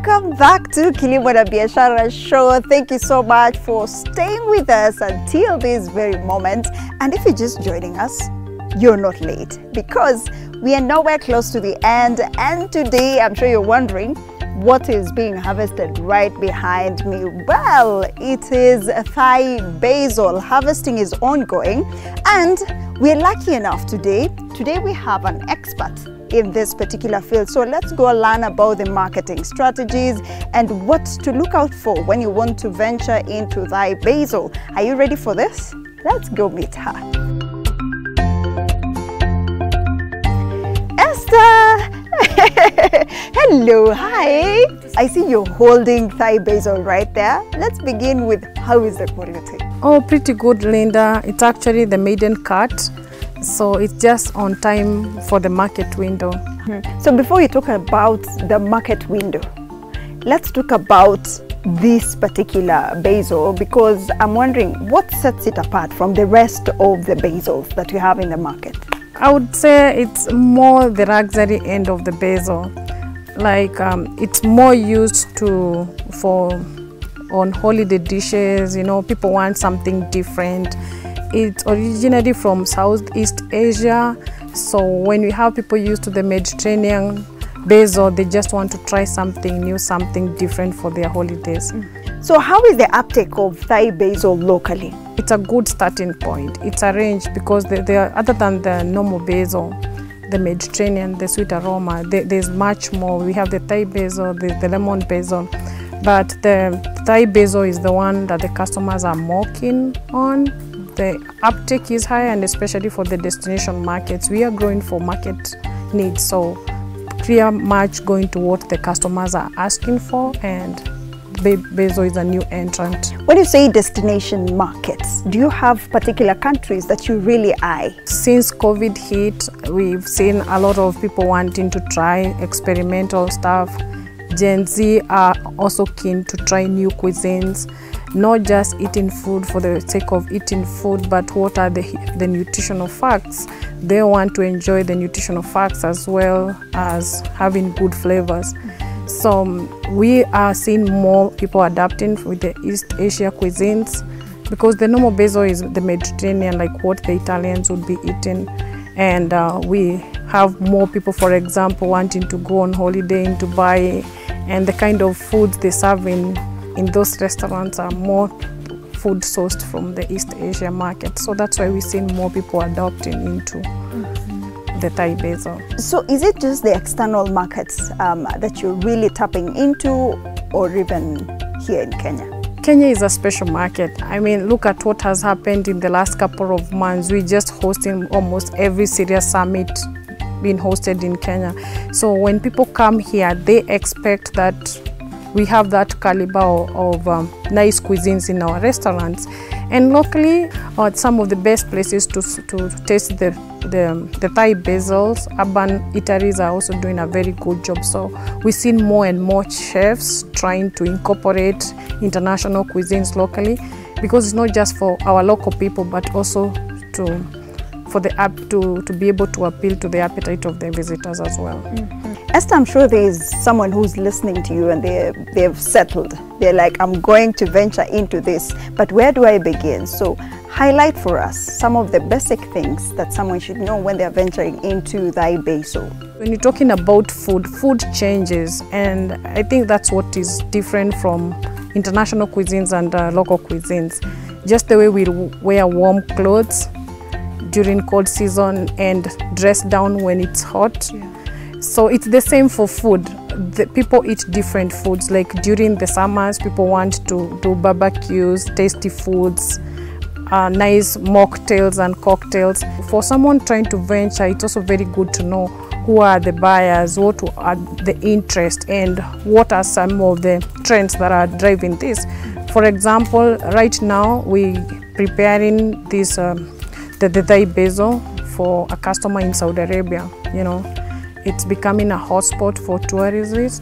Welcome back to Kilimo na Biashara Show. Thank you so much for staying with us until this very moment. And if you're just joining us, you're not late because we are nowhere close to the end. And today, I'm sure you're wondering, what is being harvested right behind me? Well, it is Thai basil. Harvesting is ongoing, and we're lucky enough today we have an expert in this particular field. So let's go learn about the marketing strategies and what to look out for when you want to venture into Thai basil. Are you ready for this? Let's go meet her. Esther! Hello, hi. I see you're holding Thai basil right there. Let's begin with, how is the quality? Oh, pretty good, Linda. It's actually the maiden cut, so it's just on time for the market window. So before you talk about the market window, let's talk about this particular basil, because I'm wondering what sets it apart from the rest of the basils that you have in the market. I would say it's more the luxury end of the basil. Like it's more used for on holiday dishes. You know, people want something different. It's originally from Southeast Asia. So when we have people used to the Mediterranean basil, they just want to try something new, something different for their holidays. So how is the uptake of Thai basil locally? It's a good starting point. It's a range because other than the normal basil, the Mediterranean, the sweet aroma, there's much more. We have the Thai basil, the lemon basil, but the Thai basil is the one that the customers are more keen on. The uptake is high, and especially for the destination markets. We are growing for market needs, so pretty much going to what the customers are asking for, and basil is a new entrant. When you say destination markets, do you have particular countries that you really eye? Since COVID hit, we've seen a lot of people wanting to try experimental stuff. Gen Z are also keen to try new cuisines, not just eating food for the sake of eating food, but what are the nutritional facts. They want to enjoy the nutritional facts as well as having good flavors. So we are seeing more people adapting with the East Asia cuisines, because the normal basil is the Mediterranean, like what the Italians would be eating. And we have more people, for example, wanting to go on holiday in Dubai, and the kind of foods they serve in those restaurants are more food sourced from the East Asia market. So that's why we're seeing more people adopting into the Thai basil. So is it just the external markets that you're really tapping into, or even here in Kenya? Kenya is a special market. I mean, look at what has happened in the last couple of months. We're just hosting almost every serious summit being hosted in Kenya. So when people come here, they expect that we have that caliber of nice cuisines in our restaurants. And locally, some of the best places to taste the Thai basils, urban eateries are also doing a very good job. So we've seen more and more chefs trying to incorporate international cuisines locally, because it's not just for our local people, but also to be able to appeal to the appetite of the visitors as well. Esther, I'm sure there is someone who's listening to you and they've settled. They're like, I'm going to venture into this, but where do I begin? So highlight for us some of the basic things that someone should know when they're venturing into Thai basil. When you're talking about food changes, and I think that's what is different from international cuisines and local cuisines. Just the way we wear warm clothes during cold season and dress down when it's hot. So it's the same for food. People eat different foods. Like during the summers, people want to do barbecues, tasty foods, nice mocktails and cocktails. For someone trying to venture, it's also very good to know who are the buyers, what are the interest, and what are some of the trends that are driving this. For example, right now we're preparing this the Thai basil for a customer in Saudi Arabia. You know, it's becoming a hotspot for tourists,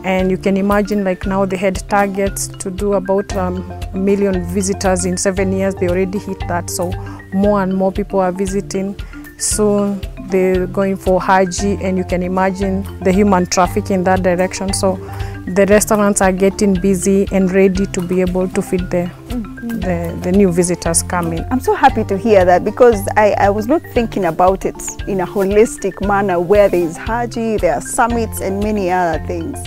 and you can imagine, like, now they had targets to do about 1 million visitors in 7 years. They already hit that, so more and more people are visiting. Soon they're going for Haji, and you can imagine the human traffic in that direction. So the restaurants are getting busy and ready to be able to feed the new visitors coming. I'm so happy to hear that, because I was not thinking about it in a holistic manner where there is Haji, there are summits and many other things.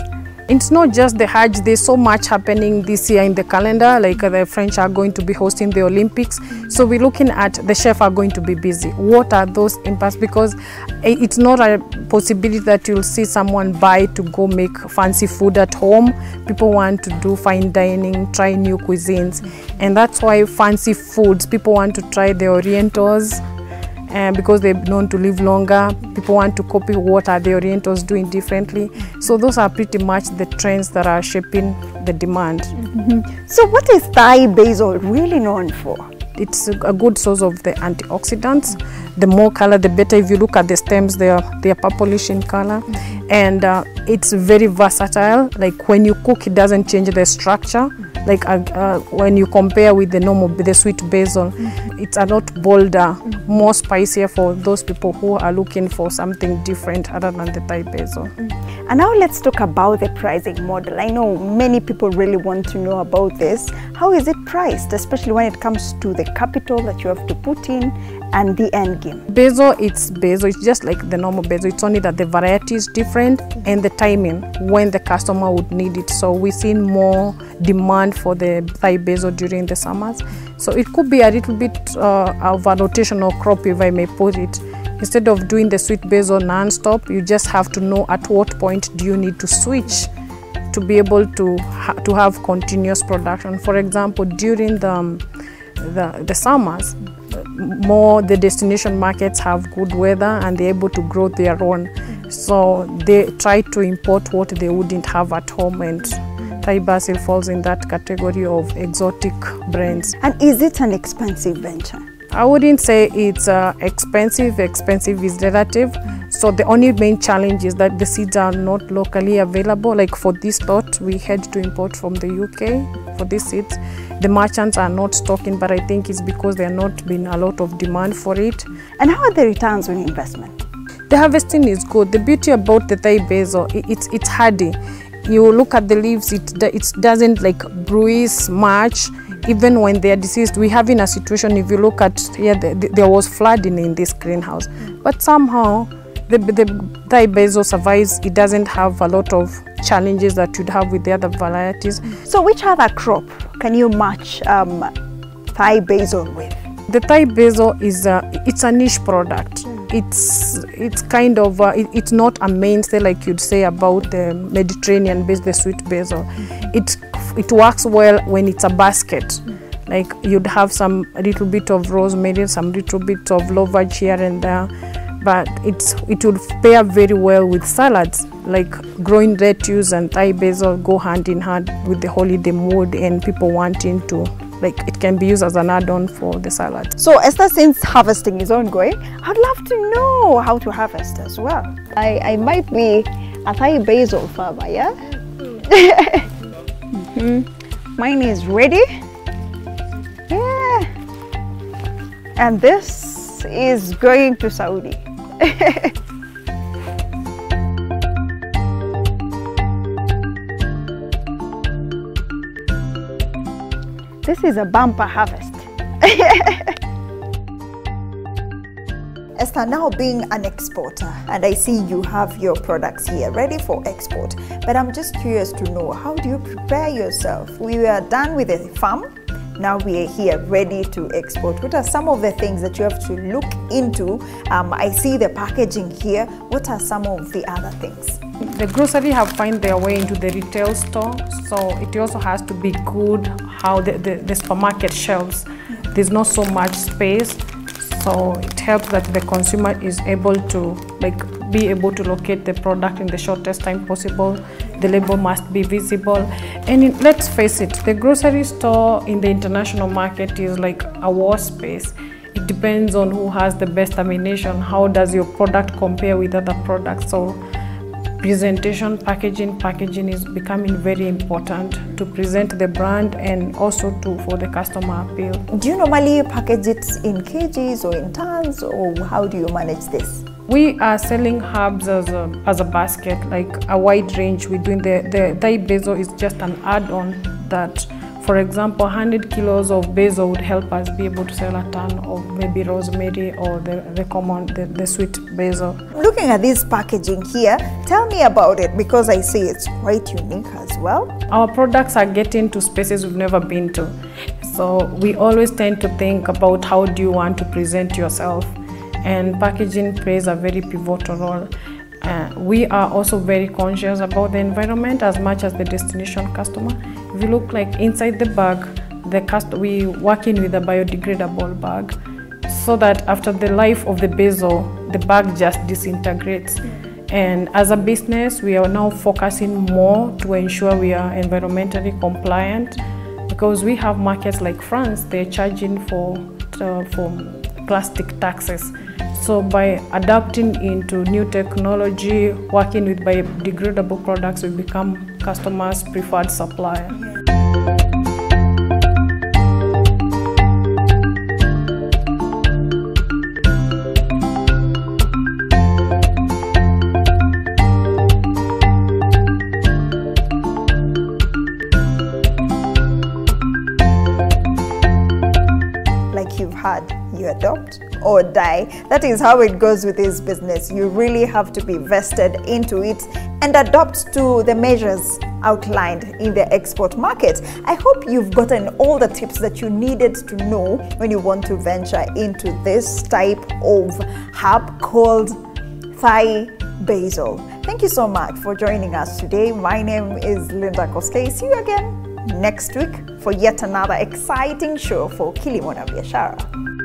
It's not just the Hajj, there's so much happening this year in the calendar, like the French are going to be hosting the Olympics. So we're looking at the chefs are going to be busy. What are those impacts? Because it's not a possibility that you'll see someone buy to go make fancy food at home. People want to do fine dining, try new cuisines. And that's why fancy foods, people want to try the Orientals. Because they're known to live longer, people want to copy what are the Orientals doing differently. So those are pretty much the trends that are shaping the demand. So what is Thai basil really known for? It's a good source of the antioxidants. The more color, the better. If you look at the stems, they are purplish in color. And it's very versatile. Like when you cook, it doesn't change the structure. Like when you compare with the sweet basil, it's a lot bolder, more spicier for those people who are looking for something different other than the Thai basil. And now let's talk about the pricing model. I know many people really want to know about this. How is it priced, especially when it comes to the capital that you have to put in and the end game? Basil, it's just like the normal basil. It's only that the variety is different and the timing when the customer would need it. So we're seeing more demand for the Thai basil during the summers. So it could be a little bit of a rotational crop, if I may put it. Instead of doing the sweet basil non-stop, you just have to know at what point do you need to switch to be able to have continuous production. For example, during the summers, the destination markets have good weather and they're able to grow their own. So they try to import what they wouldn't have at home, and Thai basil falls in that category of exotic brands. And is it an expensive venture? I wouldn't say it's expensive. Expensive is relative. So the only main challenge is that the seeds are not locally available. Like for this lot, we had to import from the UK for these seeds. The merchants are not stocking, but I think it's because there not been a lot of demand for it. And how are the returns on investment? The harvesting is good. The beauty about the Thai basil, it's hardy. You look at the leaves, it doesn't like bruise much. Even when they are deceased, we have in a situation, if you look at here, there was flooding in this greenhouse. But somehow, the Thai basil survives. It doesn't have a lot of challenges that you'd have with the other varieties. So which other crop can you match Thai basil with? The Thai basil is it's a niche product. It's kind of it's not a mainstay like you'd say about the Mediterranean based, the sweet basil. It works well when it's a basket. Like you'd have a little bit of rosemary, some little bit of lovage here and there, but it would pair very well with salads. Like growing lettuce and Thai basil go hand in hand with the holiday mood and people wanting to, like, it can be used as an add-on for the salad. So Esther, since harvesting is ongoing, I'd love to know how to harvest as well. I might be a Thai basil farmer, yeah? Mine is ready. Yeah. And this is going to Saudi. This is a bumper harvest. Esther, now being an exporter, and I see you have your products here ready for export, but I'm just curious to know, how do you prepare yourself? We were done with the farm, now we are here ready to export. What are some of the things that you have to look into? I see the packaging here. What are some of the other things? The grocery have found their way into the retail store, so it also has to be good how the supermarket shelves. There's not so much space, so it helps that the consumer is able to be able to locate the product in the shortest time possible. The label must be visible, and let's face it, the grocery store in the international market is like a war space. It depends on who has the best ammunition. How does your product compare with other products? So presentation, packaging is becoming very important to present the brand and also for the customer appeal. Do you normally package it in kgs or in tons, or how do you manage this? We are selling herbs as a basket, like a wide range. We're doing the Thai basil is just an add-on that, for example, 100 kilos of basil would help us be able to sell a ton of maybe rosemary or the sweet basil. Looking at this packaging here, tell me about it, because I see it's quite unique as well. Our products are getting to spaces we've never been to. So we always tend to think about how do you want to present yourself, and packaging plays a very pivotal role. We are also very conscious about the environment as much as the destination customer. If you look like inside the bag, we working with a biodegradable bag, so that after the life of the basil, the bag just disintegrates. And as a business, we are now focusing more to ensure we are environmentally compliant, because we have markets like France, they're charging for plastic taxes. So by adapting into new technology, working with biodegradable products, we become customers' preferred supplier. Like you've had, you adopt or die. That is how it goes with this business. You really have to be vested into it and adapt to the measures outlined in the export market. I hope you've gotten all the tips that you needed to know when you want to venture into this type of herb called Thai basil. Thank you so much for joining us today. My name is Linda Koskei. See you again next week for yet another exciting show for Kilimo na Biashara.